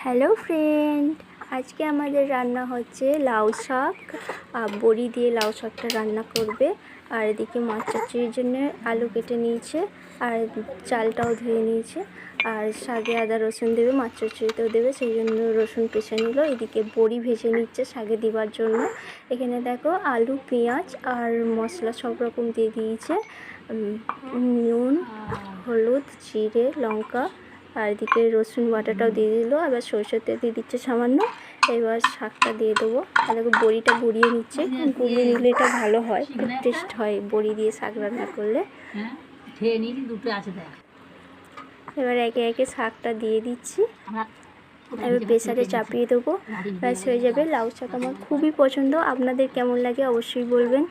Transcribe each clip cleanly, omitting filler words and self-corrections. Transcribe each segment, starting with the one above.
Hello friend, আজকে আমাদের রান্না হচ্ছে লাউ শাক। বড়ি দিয়ে লাউ শাকটা রান্না করবে। আর এদিকে মাছ চচ্চড়ির জন্য আলু কেটে নিয়েছে, আর চালটাও ধুয়ে নিয়েছে। আর শাকে আদা রসুন দেবে, মাছ চচ্চড়িতেও দেবে, সেই জন্য রসুন পেঁচে নিল। এদিকে বড়ি ভেজে নিচ্ছে শাকে দেওয়ার জন্য। এখানে দেখো আলু, পেঁয়াজ আর মশলা সব রকম দিয়ে দিয়েছে। নুন, হলুদ, জিরে, লঙ্কা, আর এদিকে রসুন বাটাটাও দিয়ে দিল। আবার সরষের তেল দিয়ে দিচ্ছে সামান্য। এবার শাকটা দিয়ে দেবো। তাহলে বড়িটা গুঁড়িয়ে নিচ্ছে, গুঁড়িয়ে নিলে এটা ভালো হয়, খুব টেস্ট হয় বড়ি দিয়ে শাক রান্না করলে। এবার একে একে শাকটা দিয়ে দিচ্ছি। এবার প্রেসারে চাপিয়ে দেবো, ব্যাস হয়ে যাবে। লাউ শাক আমার খুবই পছন্দ, আপনাদের কেমন লাগে অবশ্যই বলবেন।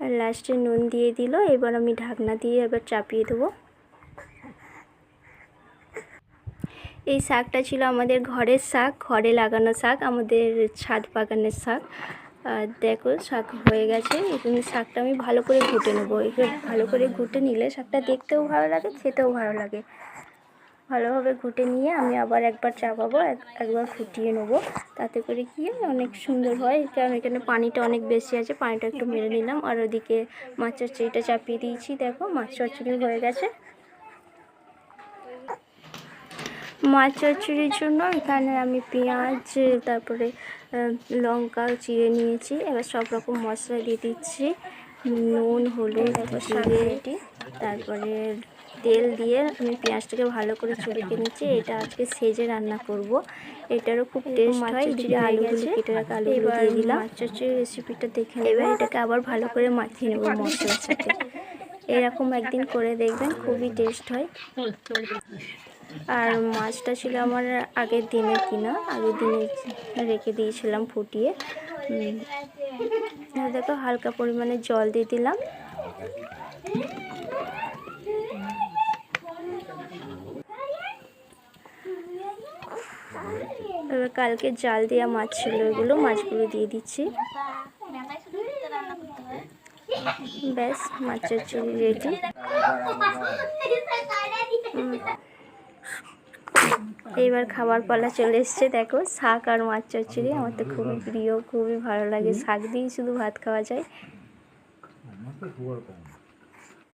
আর লাস্টে নুন দিয়ে দিল। এবার আমি ঢাকনা দিয়ে এবার চাপিয়ে দেবো। এই শাকটা ছিল আমাদের ঘরের শাক, ঘরে লাগানো শাক, আমাদের ছাদ বাগানের শাক। দেখো শাক হয়ে গেছে। এখানে শাকটা আমি ভালো করে ঘুটে নেবো। এবার ভালো করে ঘুটে নিলে শাকটা দেখতেও ভালো লাগে, খেতেও ভালো লাগে। ভালোভাবে ঘুটে নিয়ে আমি আবার একবার চাপাবো, একবার ফুটিয়ে নেবো, তাতে করে কি অনেক সুন্দর হয়। কারণ এখানে পানিটা অনেক বেশি আছে, পানিটা একটু মেরে নিলাম। আর ওদিকে মাছ চচ্চড়িটা চাপিয়ে দিয়েছি। দেখো মাছ চচ্চড়ি হয়ে গেছে। মাছ চচ্চড়ির জন্য এখানে আমি পেঁয়াজ, তারপরে লঙ্কা চিড়ে নিয়েছি। এবার সব রকম মশলা দিয়ে দিচ্ছি, নুন, হলুদ, জিরে, তারপরে তেল দিয়ে আমি পেঁয়াজটাকে ভালো করে চটকে নিচ্ছি। এটা আজকে সেজে রান্না করব, এটারও খুব টেস্ট হয়। এদিকে আলুগুলো কেটে রাখা আলুগুলো দিয়ে দিলাম। মাছ চচ্চড়ির রেসিপিটা দেখে এবার এটাকে আবার ভালো করে মাখিয়ে নেব মশলার সাথে। এরকম একদিন করে দেখবেন, খুবই টেস্ট হয়। আর মাছটা ছিল আমার আগের দিনে কিনা, আগের দিনে রেখে দিয়েছিলাম ফুটিয়ে। দেখো হালকা পরিমাণে জল দিয়ে দিলাম। এবার কালকে জাল দেওয়া মাছ ছিল, এগুলো মাছগুলো দিয়ে দিচ্ছি। ব্যাস মাছ চচ্চড়ি রেডি। এইবার খাবার পালা চলে এসছে। দেখো শাক আর মাছ চচ্চড়ি আমার তো খুবই প্রিয়, খুবই ভালো লাগে। শাক দিয়েই শুধু ভাত খাওয়া যায়।